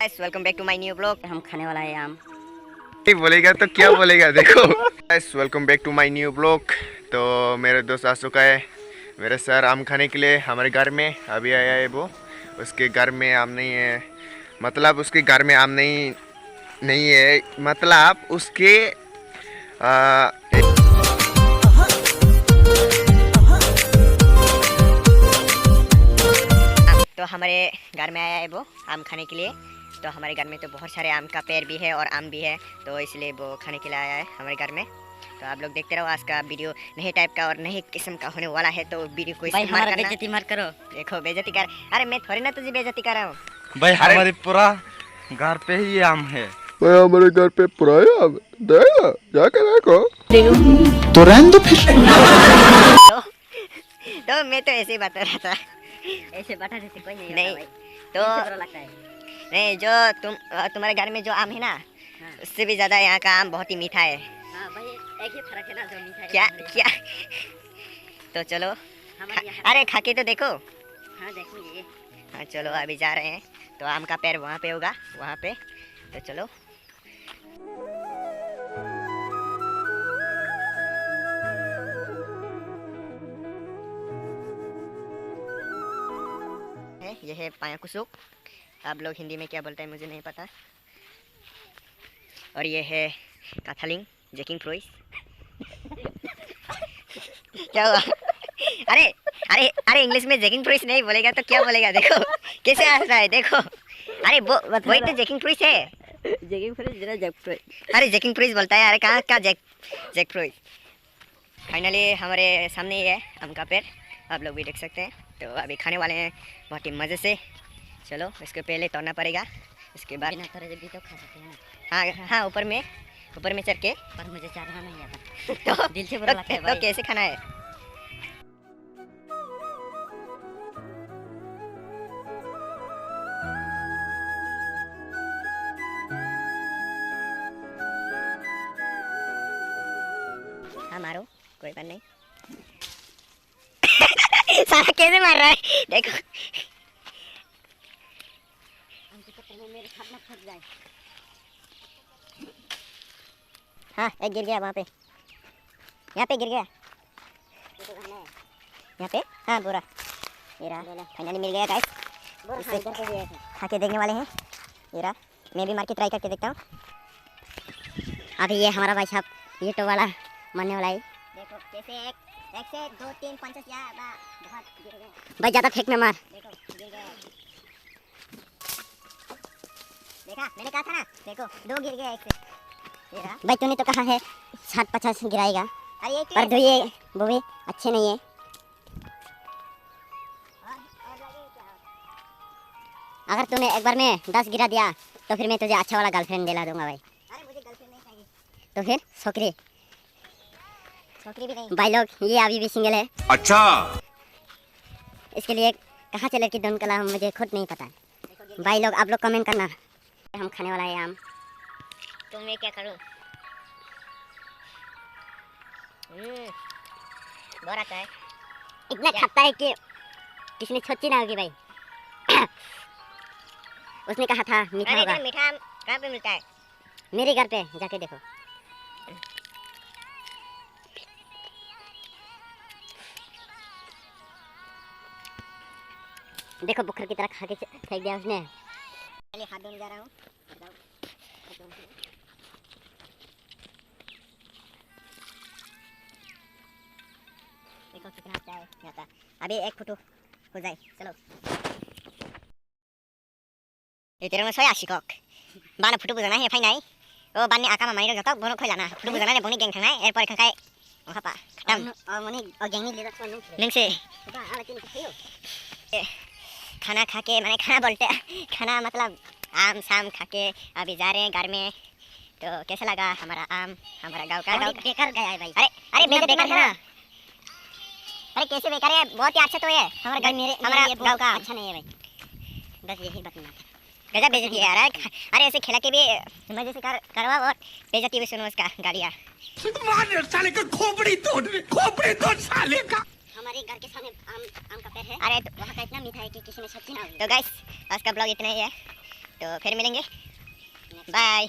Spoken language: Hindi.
Guys welcome back to my new blog. हम खाने वाला है आम। नहीं बोलेगा तो क्या बोलेगा देखो। Guys welcome back to my new blog. तो मेरे दोस्त आ चुका है मेरे सर आम खाने के लिए हमारे घर में। अभी आया है वो, उसके घर में आम नहीं है, मतलब उसके घर में आम नहीं नहीं है, मतलब उसके आ, तो हमारे घर में आया है वो आम खाने के लिए। तो हमारे घर में तो बहुत सारे आम का पेड़ भी है और आम भी है, तो इसलिए वो खाने के लिए आया है हमारे घर में। तो आप लोग देखते रहो, आज का वीडियो नए टाइप का और नए किस्म का होने वाला है। तो वीडियो को भाई हमारा बेइज्जती मत करो। देखो बेइज्जती कर, अरे मैं थोड़ी ना तुझे बेइज्जती कर रहा हूँ भाई हमारे पूरा घर पे ही ये आम है। भाई हमारे घर पे पूरा आम देखो, जाकर देखो तो रहने दो फिर। तो मैं तो ऐसे ही बता रहा था, ऐसे बता देते कोई नहीं नहीं होता भाई। तो इससे बुरा लगता है। नहीं, जो तुम्हारे घर में जो आम है ना, उससे भी ज्यादा यहाँ का आम बहुत ही मीठा है। हाँ भाई, एक ही फर्क है ना, जो मीठा है क्या हमारे क्या तो चलो हमारे यहाँ। अरे खा के तो देखो। हाँ देखेंगे। हाँ चलो अभी जा रहे हैं। तो आम का पेड़ वहाँ पे होगा, वहाँ पे। तो चलो ये है पाया कुसुक, आप लोग हिंदी में क्या बोलते हैं मुझे नहीं पता। और ये है काथालिंग जैकिंग फ्रूइस। क्या हुआ? अरे अरे अरे इंग्लिश में जैकिंग फ्रूइस नहीं बोलेगा तो क्या बोलेगा? देखो कैसे हंस रहा है, देखो। अरे वो वही तो जैकिंग फ्रूइस है। जैकिंग फ्रूइस जरा जैक फ्रूइस। अरे जैकिंग फ्रूइस बोलता है, अरे कहाँ का जैक फ्रूइस। फाइनली हमारे सामने ही है आम का पेड़, आप लोग भी देख सकते हैं। तो अभी खाने वाले हैं बहुत ही मज़े से। चलो इसको पहले तोड़ना पड़ेगा, इसके बाद बिना तोड़े भी तो खा सकते हैं। हाँ हाँ, ऊपर में चढ़ के। पर मुझे चढ़ना नहीं आता। तो दिल से बुरा लगता है भाई। तो कैसे खाना है? हाँ मारो, कोई बात नहीं। सारा कैसे मार रहा है देखो। मेरे हाथ में फंस जाए। हाँ एक गिर गया वहाँ पे, यहाँ पे गिर गया, यहाँ पे। हाँ पूरा ये रहा, फाइनली मिल गया गाइस। इससे खा के देखने वाले हैं। ये रहा, मैं भी मार के ट्राई करके देखता हूँ। अभी ये हमारा भाई साहब ये तो वाला मरने वाला है। देखो कैसे एक से 2 3 5 बहुत गिर गए। भाई ज्यादा फेंक में मार। देखो गिर गए, देखा मैंने कहा था ना। देखो 2 गिर गए एक से। ये रहा। भाई तूने तो कहा है 60-50 गिराएगा, अरे ये पर जो ये वो भी अच्छे नहीं है। और लगे क्या? अगर तूने एक बार में 10 गिरा दिया तो फिर मैं तुझे अच्छा वाला गर्लफ्रेंड दिला दूंगा भाई। अरे मुझे गर्लफ्रेंड नहीं चाहिए। तो फिर छोकरी छोकरी भी नहीं। भाई लोग ये अभी भी सिंगल है। अच्छा इसके लिए कहाँ से लड़की ढूंढ कर मुझे खुद नहीं पता है। भाई लोग आप लोग कमेंट करना। हम खाने वाला है आम। तो मैं क्या करूं? बहुत आता है। इतना खट्टा है कि किसी ने सोची ना होगी भाई। उसने कहा था मीठा अरे होगा। इतना मीठा आम कहाँ पे मिलता है? मेरे घर पे जाके देखो। देखो बुखर की तरह खा के फेंक दिया उसने। पहले हाथ धोने जा रहा हूँ। देखो कितना अच्छा है यहाँ का। अभी एक फोटो हो जाए, चलो। तेरे में सोया शिकक बाना फोटो बुझाना है फाइन आई ओ बाने आका मामानी रो जतक बनो खैलाना फोटो बुझाना ने बनि गेंग थांनाय एरपर खांखाय ओखापा खतम और मनी और गैंगनी ले रखो लिंक से बा आला किन खायो। खाना खा के, मैंने खाना बोलते खाना मतलब आम शाम खा के अभी जा रहे हैं घर में। तो कैसा लगा हमारा आम, हमारा गांव का? बेकार गया है भाई। अरे अरे इतना बेकार बेकार है है ना। अरे कैसे बेकार है? बहुत ही अच्छा तो है हमारा भाई घर, मेरे हमारा ये गांव का। अच्छा नहीं है भाई, बस यही बताना था। गजब बेइज्जती है यार। अरे ऐसे खिला के भी मजे से करवा और बेइज्जती भी सुनो उसका गालियाँ। साले का खोपड़ी तोड़ साले का। हमारे घर के सामने आम का पेड़ है। अरे वहाँ का इतना मीठा है कि किसी ने सब्जी ना होगी। तो गाइस आज का ब्लॉग इतना ही है। तो फिर मिलेंगे, बाय।